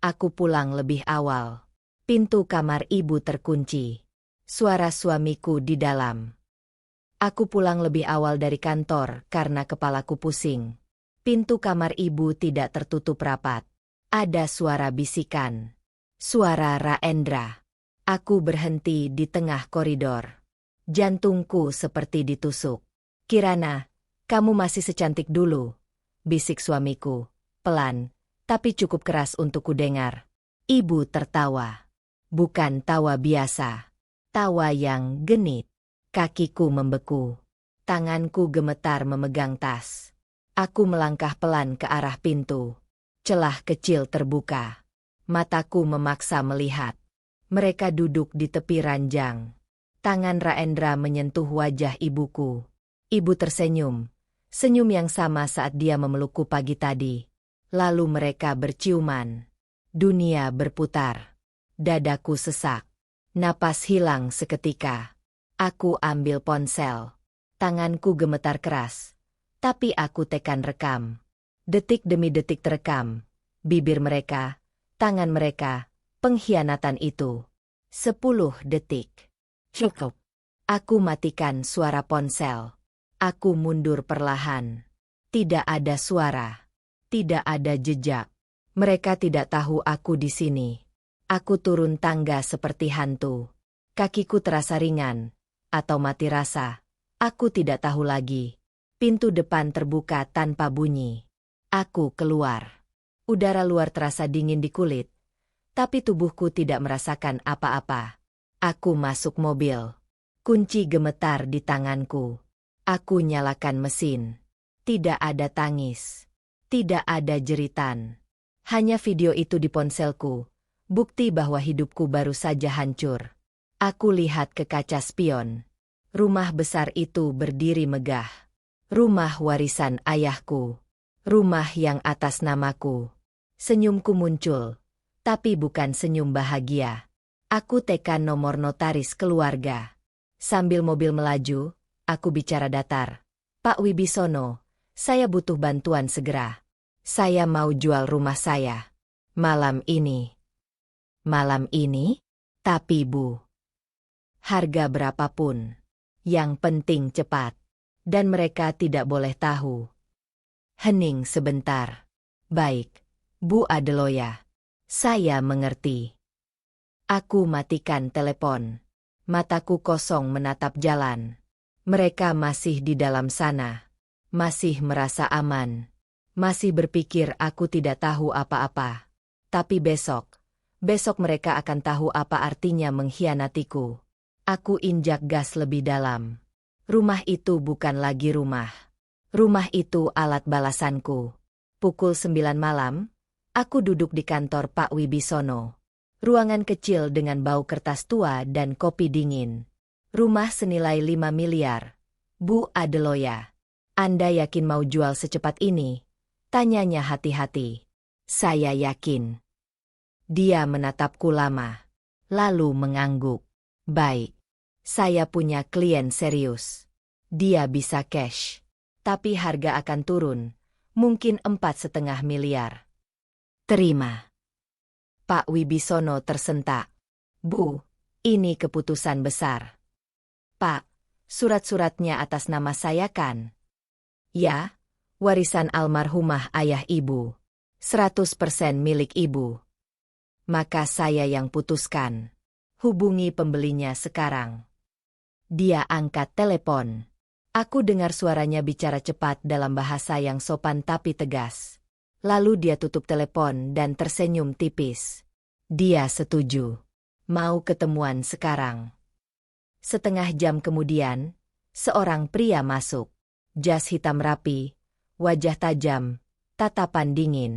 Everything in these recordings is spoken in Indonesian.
Aku pulang lebih awal. Pintu kamar ibu terkunci. Suara suamiku di dalam. Aku pulang lebih awal dari kantor karena kepalaku pusing. Pintu kamar ibu tidak tertutup rapat. Ada suara bisikan. Suara Raendra. Aku berhenti di tengah koridor. Jantungku seperti ditusuk. Kirana, kamu masih secantik dulu, bisik suamiku, pelan, tapi cukup keras untuk kudengar. Ibu tertawa. Bukan tawa biasa. Tawa yang genit. Kakiku membeku. Tanganku gemetar memegang tas. Aku melangkah pelan ke arah pintu. Celah kecil terbuka. Mataku memaksa melihat. Mereka duduk di tepi ranjang. Tangan Raendra menyentuh wajah ibuku. Ibu tersenyum. Senyum yang sama saat dia memelukku pagi tadi. Lalu mereka berciuman. Dunia berputar. Dadaku sesak. Napas hilang seketika. Aku ambil ponsel. Tanganku gemetar keras. Tapi aku tekan rekam. Detik demi detik terekam. Bibir mereka, tangan mereka, pengkhianatan itu. 10 detik. Cukup. Aku matikan suara ponsel. Aku mundur perlahan. Tidak ada suara. Tidak ada jejak. Mereka tidak tahu aku di sini. Aku turun tangga seperti hantu. Kakiku terasa ringan. Atau mati rasa. Aku tidak tahu lagi. Pintu depan terbuka tanpa bunyi. Aku keluar. Udara luar terasa dingin di kulit. Tapi tubuhku tidak merasakan apa-apa. Aku masuk mobil. Kunci gemetar di tanganku. Aku nyalakan mesin. Tidak ada tangis. Tidak ada jeritan. Hanya video itu di ponselku. Bukti bahwa hidupku baru saja hancur. Aku lihat ke kaca spion. Rumah besar itu berdiri megah. Rumah warisan ayahku. Rumah yang atas namaku. Senyumku muncul. Tapi bukan senyum bahagia. Aku tekan nomor notaris keluarga. Sambil mobil melaju, aku bicara datar. Pak Wibisono, saya butuh bantuan segera. Saya mau jual rumah saya. Malam ini. Malam ini? Tapi Bu. Harga berapapun. Yang penting cepat. Dan mereka tidak boleh tahu. Hening sebentar. Baik, Bu Adeloya. Saya mengerti. Aku matikan telepon. Mataku kosong menatap jalan. Mereka masih di dalam sana. Masih merasa aman. Masih berpikir aku tidak tahu apa-apa. Tapi besok mereka akan tahu apa artinya mengkhianatiku. Aku injak gas lebih dalam. Rumah itu bukan lagi rumah. Rumah itu alat balasanku. Pukul 9 malam, aku duduk di kantor Pak Wibisono. Ruangan kecil dengan bau kertas tua dan kopi dingin. Rumah senilai 5 miliar. Bu Adeloya, Anda yakin mau jual secepat ini? Tanyanya hati-hati. Saya yakin. Dia menatapku lama. Lalu mengangguk. Baik. Saya punya klien serius. Dia bisa cash. Tapi harga akan turun. Mungkin 4,5 miliar. Terima. Pak Wibisono tersentak. Bu, ini keputusan besar. Pak, surat-suratnya atas nama saya kan? Ya, warisan almarhumah ayah ibu. 100% milik ibu. Maka saya yang putuskan. Hubungi pembelinya sekarang. Dia angkat telepon. Aku dengar suaranya bicara cepat dalam bahasa yang sopan tapi tegas. Lalu dia tutup telepon dan tersenyum tipis. Dia setuju. Mau ketemuan sekarang. Setengah jam kemudian, seorang pria masuk. Jas hitam rapi, wajah tajam, tatapan dingin.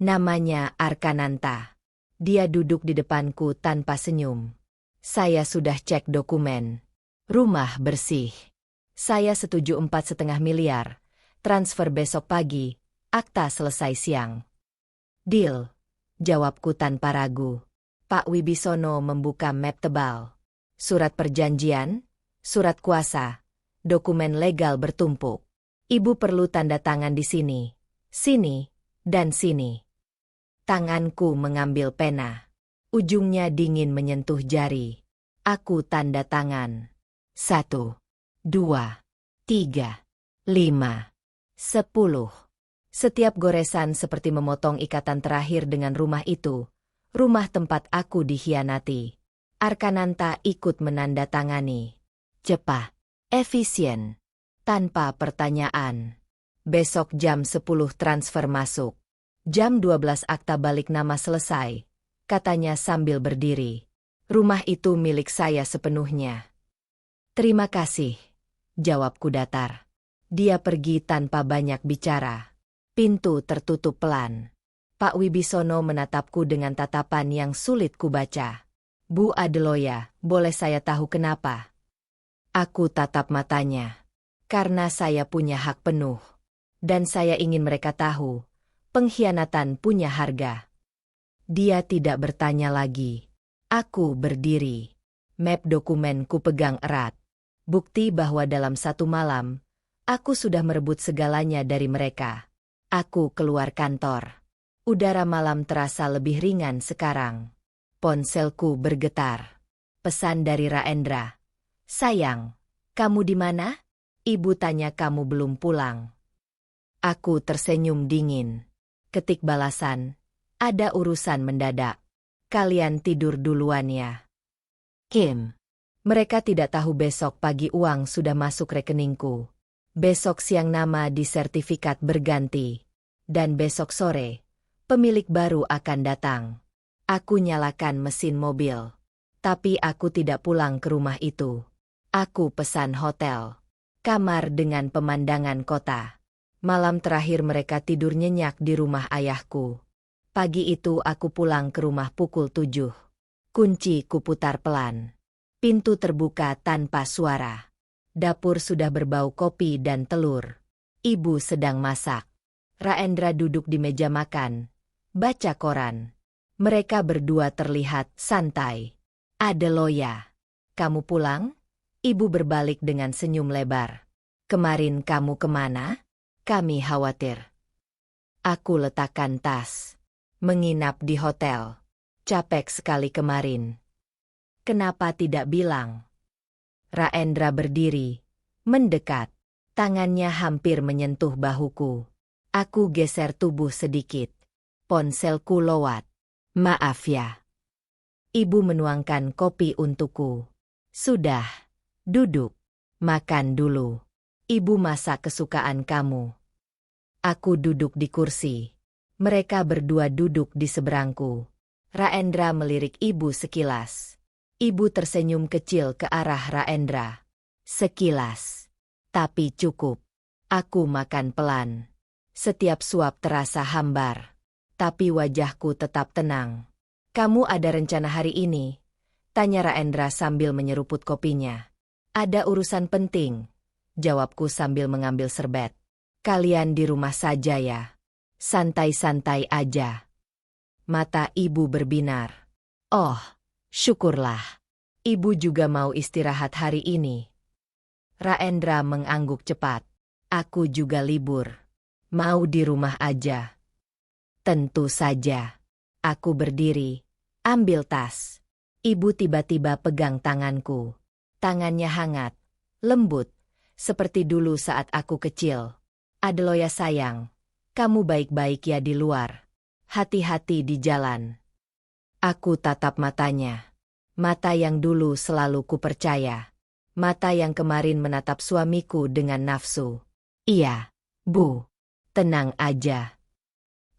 Namanya Arkananta. Dia duduk di depanku tanpa senyum. Saya sudah cek dokumen. Rumah bersih. Saya setuju 4,5 miliar. Transfer besok pagi. Akta selesai siang. Deal. Jawabku tanpa ragu. Pak Wibisono membuka map tebal. Surat perjanjian, surat kuasa, dokumen legal bertumpuk. Ibu perlu tanda tangan di sini, sini, dan sini. Tanganku mengambil pena. Ujungnya dingin menyentuh jari. Aku tanda tangan. 1, 2, 3, 5, 10. Setiap goresan seperti memotong ikatan terakhir dengan rumah itu. Rumah tempat aku dikhianati. Arkananta ikut menandatangani. Cepat. Efisien. Tanpa pertanyaan. Besok jam 10 transfer masuk. Jam 12 akta balik nama selesai. Katanya sambil berdiri. Rumah itu milik saya sepenuhnya. Terima kasih. Jawabku datar. Dia pergi tanpa banyak bicara. Pintu tertutup pelan. Pak Wibisono menatapku dengan tatapan yang sulit kubaca. Bu Adeloya, boleh saya tahu kenapa? Aku tatap matanya. Karena saya punya hak penuh. Dan saya ingin mereka tahu. Pengkhianatan punya harga. Dia tidak bertanya lagi. Aku berdiri. Map dokumen ku pegang erat. Bukti bahwa dalam satu malam, aku sudah merebut segalanya dari mereka. Aku keluar kantor. Udara malam terasa lebih ringan sekarang. Ponselku bergetar. Pesan dari Raendra. Sayang, kamu di mana? Ibu tanya kamu belum pulang. Aku tersenyum dingin. Ketik balasan. Ada urusan mendadak. Kalian tidur duluan ya. Kim. Mereka tidak tahu besok pagi uang sudah masuk rekeningku. Besok siang nama di sertifikat berganti. Dan besok sore, pemilik baru akan datang. Aku nyalakan mesin mobil. Tapi aku tidak pulang ke rumah itu. Aku pesan hotel. Kamar dengan pemandangan kota. Malam terakhir mereka tidur nyenyak di rumah ayahku. Pagi itu aku pulang ke rumah pukul 7. Kunci kuputar pelan. Pintu terbuka tanpa suara. Dapur sudah berbau kopi dan telur. Ibu sedang masak. Raendra duduk di meja makan. Baca koran. Mereka berdua terlihat santai. Adeloya, kamu pulang? Ibu berbalik dengan senyum lebar. Kemarin kamu kemana? Kami khawatir. Aku letakkan tas. Menginap di hotel. Capek sekali kemarin. Kenapa tidak bilang? Raendra berdiri. Mendekat. Tangannya hampir menyentuh bahuku. Aku geser tubuh sedikit. Ponselku lowat. Maaf ya. Ibu menuangkan kopi untukku. Sudah. Duduk. Makan dulu. Ibu masak kesukaan kamu. Aku duduk di kursi. Mereka berdua duduk di seberangku. Raendra melirik ibu sekilas. Ibu tersenyum kecil ke arah Raendra. Sekilas. Tapi cukup. Aku makan pelan. Setiap suap terasa hambar. Tapi wajahku tetap tenang. Kamu ada rencana hari ini? Tanya Raendra sambil menyeruput kopinya. Ada urusan penting. Jawabku sambil mengambil serbet. Kalian di rumah saja ya. Santai-santai aja. Mata ibu berbinar. Oh. Syukurlah. Ibu juga mau istirahat hari ini. Raendra mengangguk cepat. Aku juga libur. Mau di rumah aja. Tentu saja. Aku berdiri. Ambil tas. Ibu tiba-tiba pegang tanganku. Tangannya hangat. Lembut. Seperti dulu saat aku kecil. Adeloya sayang. Kamu baik-baik ya di luar. Hati-hati di jalan. Aku tatap matanya. Mata yang dulu selalu kupercaya. Mata yang kemarin menatap suamiku dengan nafsu. Iya, Bu. Tenang aja.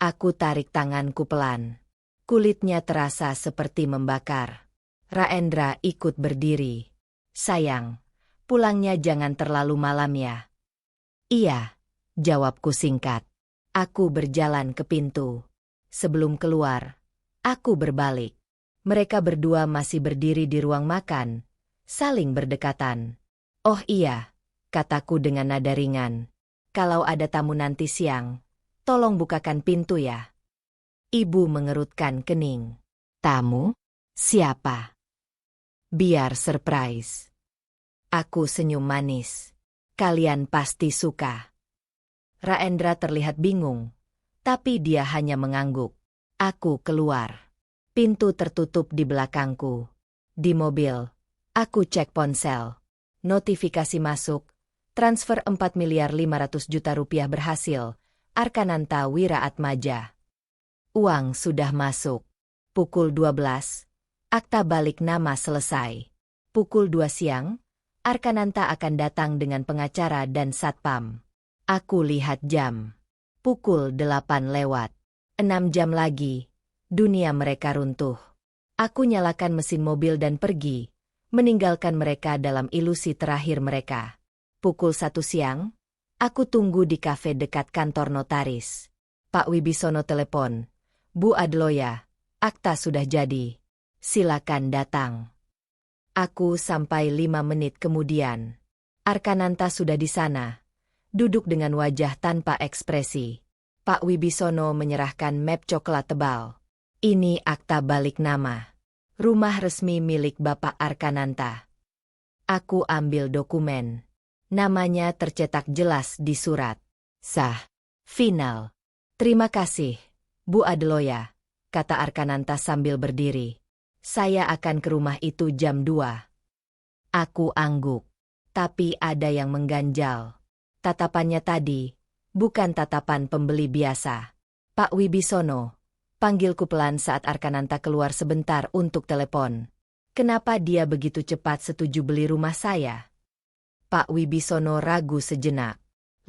Aku tarik tanganku pelan. Kulitnya terasa seperti membakar. Raendra ikut berdiri. Sayang, pulangnya jangan terlalu malam ya. Iya, jawabku singkat. Aku berjalan ke pintu. Sebelum keluar, aku berbalik. Mereka berdua masih berdiri di ruang makan, saling berdekatan. Oh iya, kataku dengan nada ringan. Kalau ada tamu nanti siang, tolong bukakan pintu ya. Ibu mengerutkan kening. Tamu? Siapa? Biar surprise. Aku senyum manis. Kalian pasti suka. Raendra terlihat bingung, tapi dia hanya mengangguk. Aku keluar. Pintu tertutup di belakangku. Di mobil, aku cek ponsel. Notifikasi masuk. Transfer 4.500.000.000 rupiah berhasil. Arkananta Wiraatmaja. Uang sudah masuk. Pukul 12. Akta balik nama selesai. Pukul 2 siang. Arkananta akan datang dengan pengacara dan satpam. Aku lihat jam. Pukul 8 lewat. 6 jam lagi. Dunia mereka runtuh. Aku nyalakan mesin mobil dan pergi, meninggalkan mereka dalam ilusi terakhir mereka. Pukul 1 siang, aku tunggu di kafe dekat kantor notaris. Pak Wibisono telepon. Bu Adloya, akta sudah jadi. Silakan datang. Aku sampai 5 menit kemudian. Arkananta sudah di sana, duduk dengan wajah tanpa ekspresi. Pak Wibisono menyerahkan map coklat tebal. Ini akta balik nama. Rumah resmi milik Bapak Arkananta. Aku ambil dokumen. Namanya tercetak jelas di surat. Sah. Final. Terima kasih, Bu Adloya, kata Arkananta sambil berdiri. Saya akan ke rumah itu jam 2. Aku angguk. Tapi ada yang mengganjal. Tatapannya tadi, bukan tatapan pembeli biasa. Pak Wibisono, panggilku pelan saat Arkananta keluar sebentar untuk telepon. Kenapa dia begitu cepat setuju beli rumah saya? Pak Wibisono ragu sejenak.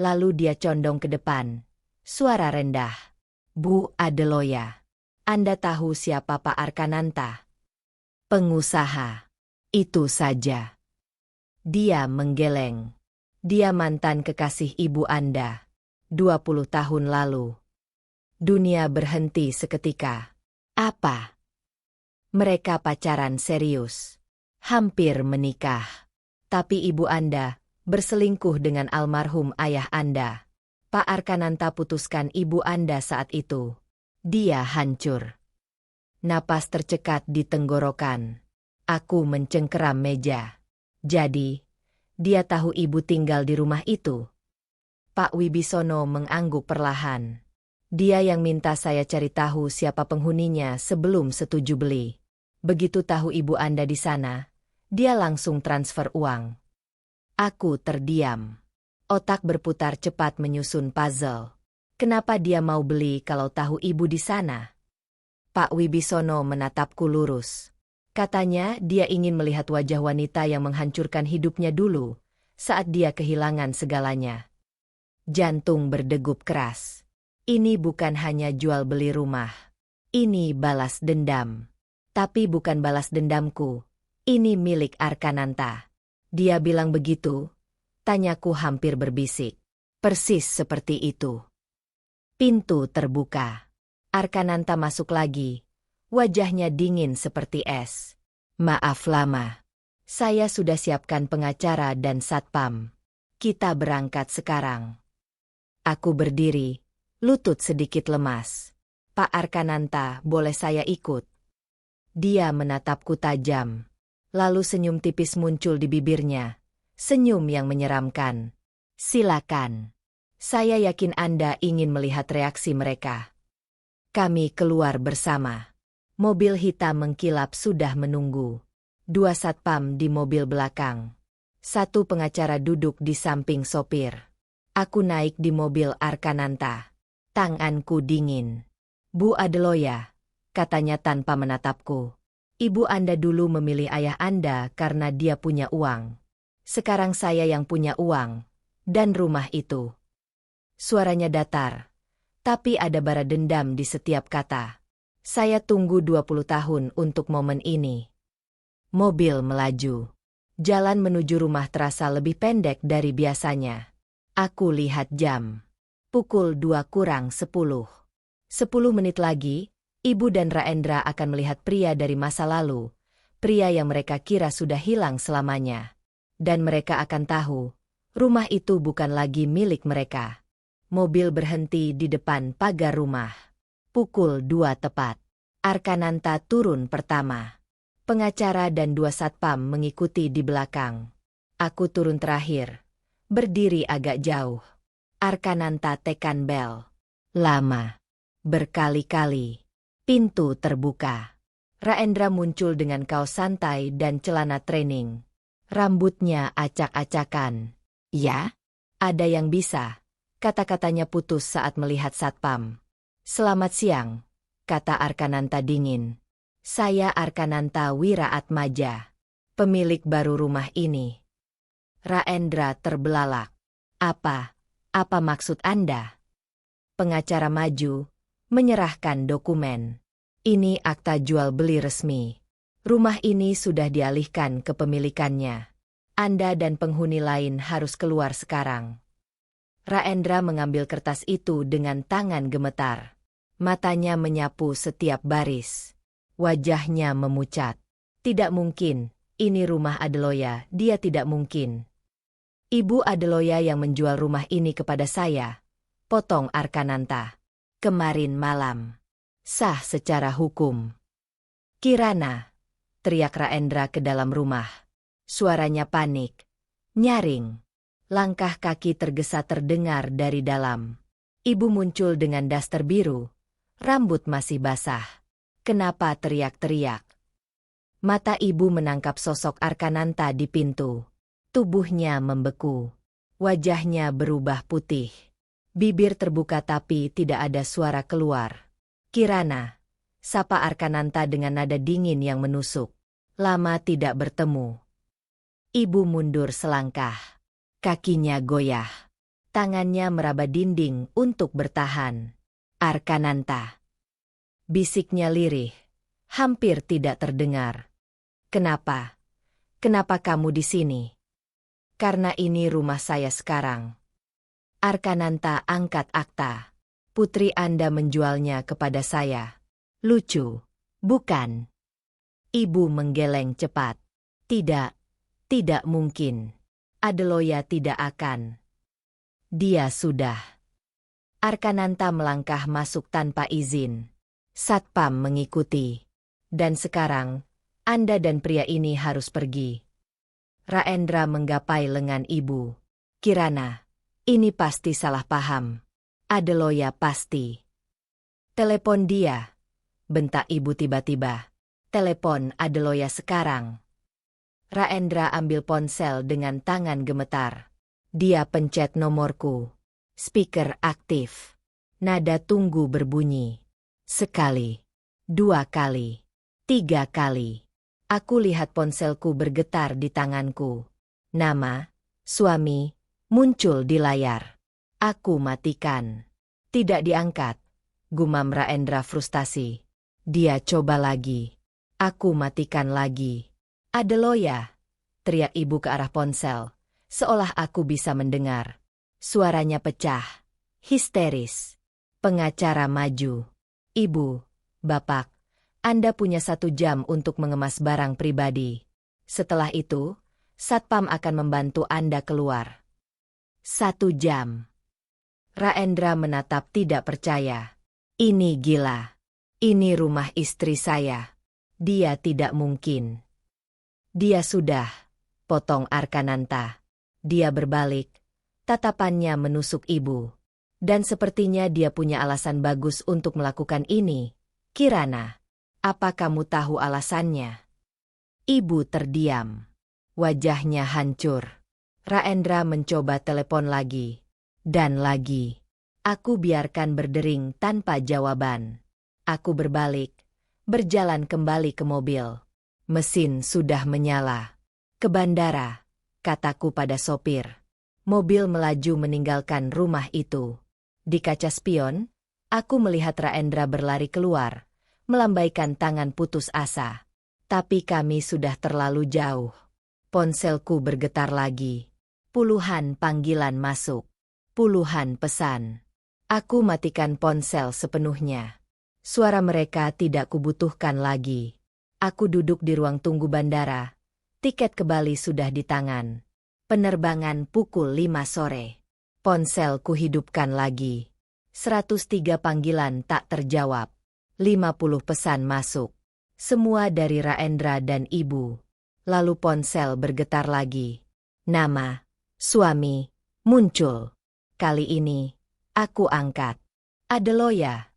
Lalu dia condong ke depan. Suara rendah. Bu Adloya, Anda tahu siapa Pak Arkananta? Pengusaha. Itu saja. Dia menggeleng. Dia mantan kekasih ibu Anda. 20 tahun lalu. Dunia berhenti seketika. Apa? Mereka pacaran serius. Hampir menikah. Tapi ibu Anda berselingkuh dengan almarhum ayah Anda. Pak Arkananta putuskan ibu Anda saat itu. Dia hancur. Napas tercekat di tenggorokan. Aku mencengkeram meja. Jadi, dia tahu ibu tinggal di rumah itu. Pak Wibisono mengangguk perlahan. Dia yang minta saya cari tahu siapa penghuninya sebelum setuju beli. Begitu tahu ibu Anda di sana, dia langsung transfer uang. Aku terdiam. Otak berputar cepat menyusun puzzle. Kenapa dia mau beli kalau tahu ibu di sana? Pak Wibisono menatapku lurus. Katanya dia ingin melihat wajah wanita yang menghancurkan hidupnya dulu, saat dia kehilangan segalanya. Jantung berdegup keras. Ini bukan hanya jual beli rumah. Ini balas dendam. Tapi bukan balas dendamku. Ini milik Arkananta. Dia bilang begitu. Tanyaku hampir berbisik. Persis seperti itu. Pintu terbuka. Arkananta masuk lagi. Wajahnya dingin seperti es. Maaf lama. Saya sudah siapkan pengacara dan satpam. Kita berangkat sekarang. Aku berdiri. Lutut sedikit lemas. Pak Arkananta, boleh saya ikut? Dia menatapku tajam. Lalu senyum tipis muncul di bibirnya. Senyum yang menyeramkan. Silakan. Saya yakin Anda ingin melihat reaksi mereka. Kami keluar bersama. Mobil hitam mengkilap sudah menunggu. 2 satpam di mobil belakang. 1 pengacara duduk di samping sopir. Aku naik di mobil Arkananta. Tanganku dingin. Bu Adloya, katanya tanpa menatapku. Ibu Anda dulu memilih ayah Anda karena dia punya uang. Sekarang saya yang punya uang. Dan rumah itu. Suaranya datar. Tapi ada bara dendam di setiap kata. Saya tunggu 20 tahun untuk momen ini. Mobil melaju. Jalan menuju rumah terasa lebih pendek dari biasanya. Aku lihat jam. Pukul 2 kurang 10. 10 menit lagi, Ibu dan Raendra akan melihat pria dari masa lalu. Pria yang mereka kira sudah hilang selamanya. Dan mereka akan tahu, rumah itu bukan lagi milik mereka. Mobil berhenti di depan pagar rumah. Pukul 2 tepat. Arkananta turun pertama. Pengacara dan 2 satpam mengikuti di belakang. Aku turun terakhir. Berdiri agak jauh. Arkananta tekan bel. Lama. Berkali-kali. Pintu terbuka. Raendra muncul dengan kaos santai dan celana training. Rambutnya acak-acakan. Ya? Ada yang bisa. Kata-katanya putus saat melihat satpam. Selamat siang, kata Arkananta dingin. Saya Arkananta Wiraatmaja, pemilik baru rumah ini. Raendra terbelalak. Apa maksud Anda? Pengacara maju, menyerahkan dokumen. Ini akta jual beli resmi. Rumah ini sudah dialihkan ke pemilikannya. Anda dan penghuni lain harus keluar sekarang. Raendra mengambil kertas itu dengan tangan gemetar. Matanya menyapu setiap baris. Wajahnya memucat. Tidak mungkin, ini rumah Adeloya, dia tidak mungkin. Ibu Adeloya yang menjual rumah ini kepada saya, potong Arkananta. Kemarin malam. Sah secara hukum. Kirana, teriak Raendra ke dalam rumah. Suaranya panik, nyaring. Langkah kaki tergesa terdengar dari dalam. Ibu muncul dengan daster biru. Rambut masih basah. Kenapa teriak-teriak? Mata ibu menangkap sosok Arkananta di pintu. Tubuhnya membeku. Wajahnya berubah putih. Bibir terbuka tapi tidak ada suara keluar. Kirana, sapa Arkananta dengan nada dingin yang menusuk. Lama tidak bertemu. Ibu mundur selangkah. Kakinya goyah. Tangannya meraba dinding untuk bertahan. Arkananta. Bisiknya lirih. Hampir tidak terdengar. Kenapa? Kenapa kamu di sini? Karena ini rumah saya sekarang. Arkananta angkat akta. Putri Anda menjualnya kepada saya. Lucu, bukan? Ibu menggeleng cepat. Tidak mungkin. Adeloya tidak akan. Dia sudah. Arkananta melangkah masuk tanpa izin. Satpam mengikuti. Dan sekarang, Anda dan pria ini harus pergi. Raendra menggapai lengan ibu. Kirana, ini pasti salah paham. Adeloya pasti. Telepon dia. Bentak ibu tiba-tiba. Telepon Adeloya sekarang. Raendra ambil ponsel dengan tangan gemetar. Dia pencet nomorku. Speaker aktif. Nada tunggu berbunyi. Sekali. 2 kali. 3 kali. Aku lihat ponselku bergetar di tanganku. Nama, suami, muncul di layar. Aku matikan. Tidak diangkat. Gumam Raendra frustasi. Dia coba lagi. Aku matikan lagi. Adeloya, teriak ibu ke arah ponsel. Seolah aku bisa mendengar. Suaranya pecah. Histeris. Pengacara maju. Ibu, Bapak, Anda punya 1 jam untuk mengemas barang pribadi. Setelah itu, Satpam akan membantu Anda keluar. 1 jam. Raendra menatap tidak percaya. Ini gila. Ini rumah istri saya. Dia tidak mungkin. Dia sudah, potong Arkananta. Dia berbalik. Tatapannya menusuk ibu. Dan sepertinya dia punya alasan bagus untuk melakukan ini. Kirana, apa kamu tahu alasannya? Ibu terdiam. Wajahnya hancur. Raendra mencoba telepon lagi. Dan lagi. Aku biarkan berdering tanpa jawaban. Aku berbalik. Berjalan kembali ke mobil. Mesin sudah menyala. Ke bandara, kataku pada sopir. Mobil melaju meninggalkan rumah itu. Di kaca spion, aku melihat Raendra berlari keluar, melambaikan tangan putus asa. Tapi kami sudah terlalu jauh. Ponselku bergetar lagi. Puluhan panggilan masuk. Puluhan pesan. Aku matikan ponsel sepenuhnya. Suara mereka tidak kubutuhkan lagi. Aku duduk di ruang tunggu bandara. Tiket ke Bali sudah di tangan. Penerbangan pukul 5 sore. Ponsel kuhidupkan lagi. 103 panggilan tak terjawab. 50 pesan masuk. Semua dari Raendra dan ibu. Lalu ponsel bergetar lagi. Nama, suami, muncul. Kali ini, aku angkat. Adeloya.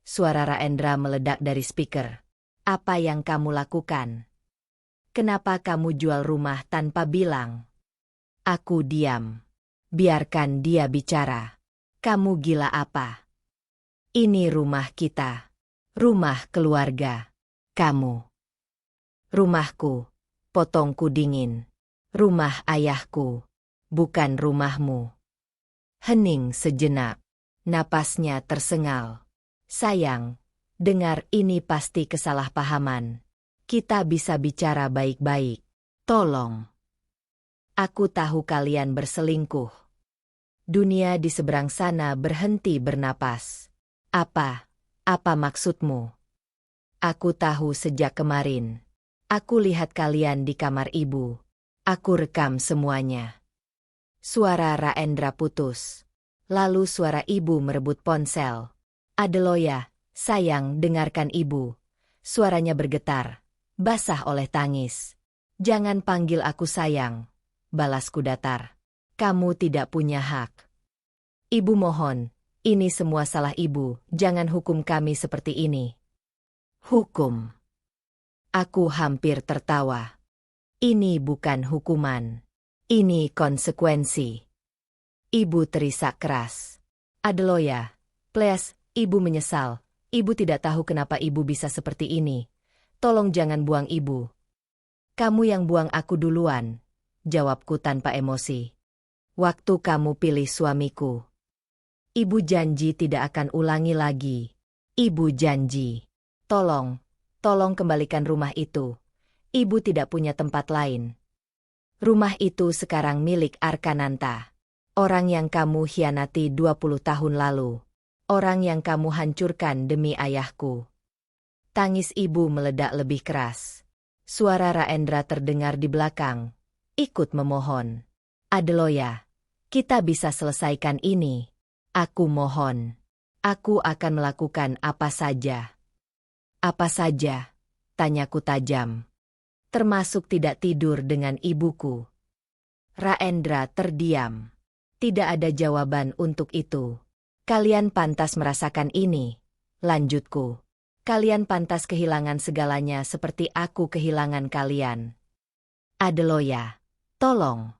Suara Raendra meledak dari speaker. Apa yang kamu lakukan? Kenapa kamu jual rumah tanpa bilang? Aku diam. Biarkan dia bicara. Kamu gila apa? Ini rumah kita. Rumah keluarga. Kamu. Rumahku. Potongku dingin. Rumah ayahku. Bukan rumahmu. Hening sejenak. Napasnya tersengal. Sayang, dengar, ini pasti kesalahpahaman. Kita bisa bicara baik-baik. Tolong. Aku tahu kalian berselingkuh. Dunia di seberang sana berhenti bernapas. Apa maksudmu? Aku tahu sejak kemarin. Aku lihat kalian di kamar ibu. Aku rekam semuanya. Suara Raendra putus. Lalu suara ibu merebut ponsel. Adeloya, sayang, dengarkan ibu. Suaranya bergetar, basah oleh tangis. Jangan panggil aku sayang, balasku datar. Kamu tidak punya hak. Ibu mohon, ini semua salah ibu, jangan hukum kami seperti ini. Hukum? Aku hampir tertawa. Ini bukan hukuman. Ini konsekuensi. Ibu terisak keras. Adeloya, please, ibu menyesal. Ibu tidak tahu kenapa ibu bisa seperti ini. Tolong jangan buang ibu. Kamu yang buang aku duluan, jawabku tanpa emosi. Waktu kamu pilih suamiku. Ibu janji tidak akan ulangi lagi. Ibu janji. Tolong kembalikan rumah itu. Ibu tidak punya tempat lain. Rumah itu sekarang milik Arkananta. Orang yang kamu hianati 20 tahun lalu. Orang yang kamu hancurkan demi ayahku. Tangis ibu meledak lebih keras. Suara Raendra terdengar di belakang. Ikut memohon. Adeloya, kita bisa selesaikan ini. Aku mohon. Aku akan melakukan apa saja. Apa saja? Tanyaku tajam. Termasuk tidak tidur dengan ibuku. Raendra terdiam. Tidak ada jawaban untuk itu. Kalian pantas merasakan ini, lanjutku. Kalian pantas kehilangan segalanya seperti aku kehilangan kalian. Adeloya, tolong.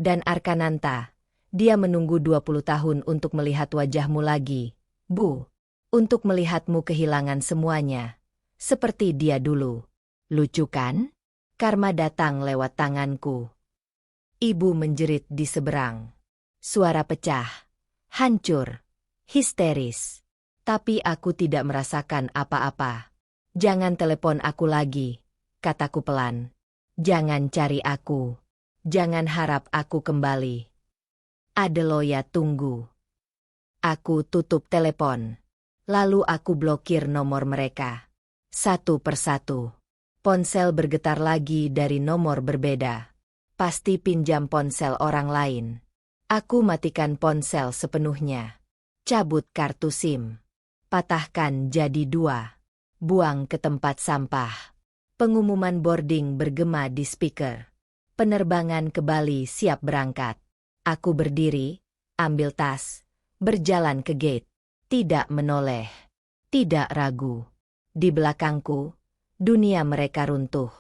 Dan Arkananta, dia menunggu 20 tahun untuk melihat wajahmu lagi, Bu. Untuk melihatmu kehilangan semuanya. Seperti dia dulu. Lucu kan? Karma datang lewat tanganku. Ibu menjerit di seberang. Suara pecah. Hancur. Histeris. Tapi aku tidak merasakan apa-apa. Jangan telepon aku lagi, kataku pelan. Jangan cari aku. Jangan harap aku kembali. Adeloya, tunggu. Aku tutup telepon. Lalu aku blokir nomor mereka. Satu persatu. Ponsel bergetar lagi dari nomor berbeda. Pasti pinjam ponsel orang lain. Aku matikan ponsel sepenuhnya. Cabut kartu SIM. Patahkan jadi 2. Buang ke tempat sampah. Pengumuman boarding bergema di speaker. Penerbangan ke Bali siap berangkat. Aku berdiri, ambil tas, berjalan ke gate. Tidak menoleh. Tidak ragu. Di belakangku, dunia mereka runtuh.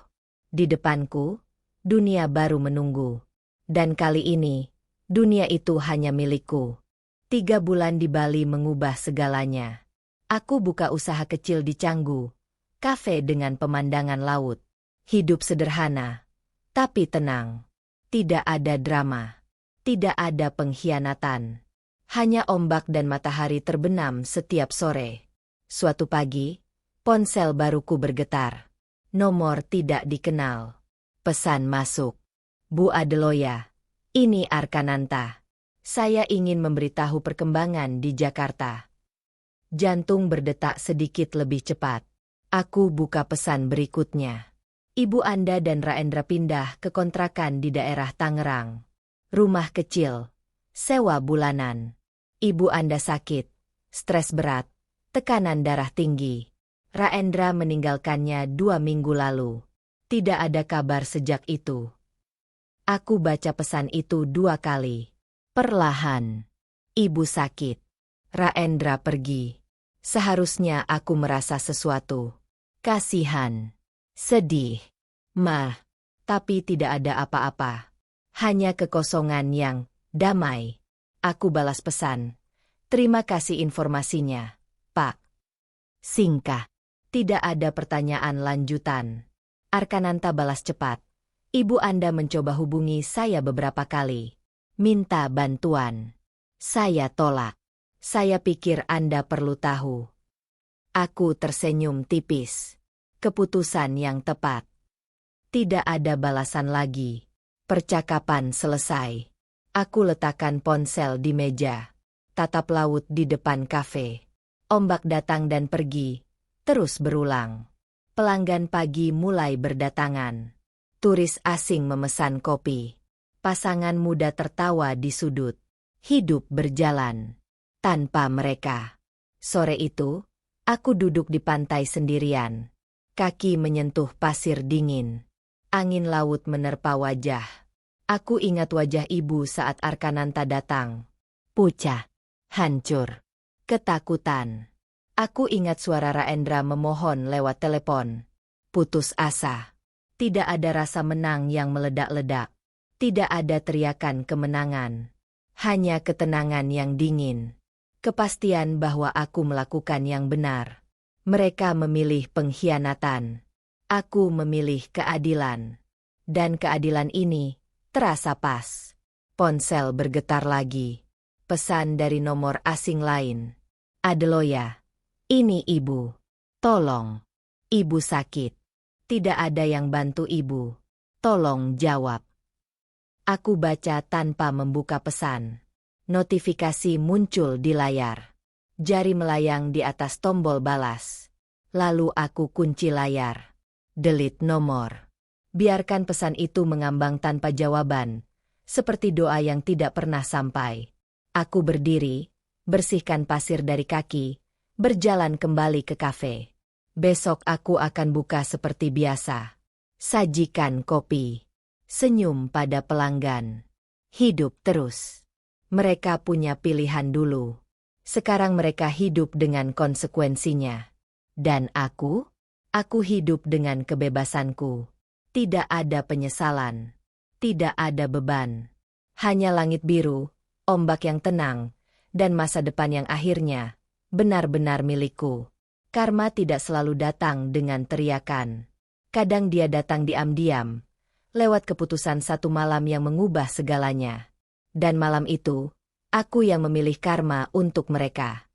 Di depanku, dunia baru menunggu. Dan kali ini, dunia itu hanya milikku. 3 bulan di Bali mengubah segalanya. Aku buka usaha kecil di Canggu, kafe dengan pemandangan laut. Hidup sederhana, tapi tenang. Tidak ada drama. Tidak ada pengkhianatan. Hanya ombak dan matahari terbenam setiap sore. Suatu pagi, ponsel baruku bergetar. Nomor tidak dikenal. Pesan masuk. Bu Adeloya, ini Arkananta. Saya ingin memberitahu perkembangan di Jakarta. Jantung berdetak sedikit lebih cepat. Aku buka pesan berikutnya. Ibu Anda dan Raendra pindah ke kontrakan di daerah Tangerang. Rumah kecil. Sewa bulanan. Ibu Anda sakit. Stres berat. Tekanan darah tinggi. Raendra meninggalkannya 2 minggu lalu. Tidak ada kabar sejak itu. Aku baca pesan itu 2 kali. Perlahan. Ibu sakit. Raendra pergi. Seharusnya aku merasa sesuatu. Kasihan. Sedih. Tapi tidak ada apa-apa. Hanya kekosongan yang damai. Aku balas pesan. Terima kasih informasinya, Pak. Singkat. Tidak ada pertanyaan lanjutan. Arkananta balas cepat. Ibu Anda mencoba hubungi saya beberapa kali. Minta bantuan. Saya tolak. Saya pikir Anda perlu tahu. Aku tersenyum tipis. Keputusan yang tepat. Tidak ada balasan lagi. Percakapan selesai. Aku letakkan ponsel di meja. Tatap laut di depan kafe. Ombak datang dan pergi. Terus berulang. Pelanggan pagi mulai berdatangan. Turis asing memesan kopi. Pasangan muda tertawa di sudut. Hidup berjalan. Tanpa mereka. Sore itu, aku duduk di pantai sendirian. Kaki menyentuh pasir dingin. Angin laut menerpa wajah. Aku ingat wajah ibu saat Arkananta datang. Pucat. Hancur. Ketakutan. Aku ingat suara Raendra memohon lewat telepon. Putus asa. Tidak ada rasa menang yang meledak-ledak. Tidak ada teriakan kemenangan. Hanya ketenangan yang dingin. Kepastian bahwa aku melakukan yang benar. Mereka memilih pengkhianatan. Aku memilih keadilan. Dan keadilan ini terasa pas. Ponsel bergetar lagi. Pesan dari nomor asing lain. Adeloya. Ini ibu. Tolong. Ibu sakit. Tidak ada yang bantu ibu. Tolong jawab. Aku baca tanpa membuka pesan. Notifikasi muncul di layar. Jari melayang di atas tombol balas. Lalu aku kunci layar. Delete nomor. Biarkan pesan itu mengambang tanpa jawaban. Seperti doa yang tidak pernah sampai. Aku berdiri, bersihkan pasir dari kaki, berjalan kembali ke kafe. Besok aku akan buka seperti biasa. Sajikan kopi. Senyum pada pelanggan. Hidup terus. Mereka punya pilihan dulu. Sekarang mereka hidup dengan konsekuensinya. Dan aku hidup dengan kebebasanku. Tidak ada penyesalan. Tidak ada beban. Hanya langit biru, ombak yang tenang, dan masa depan yang akhirnya benar-benar milikku. Karma tidak selalu datang dengan teriakan. Kadang dia datang diam-diam, lewat keputusan satu malam yang mengubah segalanya. Dan malam itu, aku yang memilih karma untuk mereka.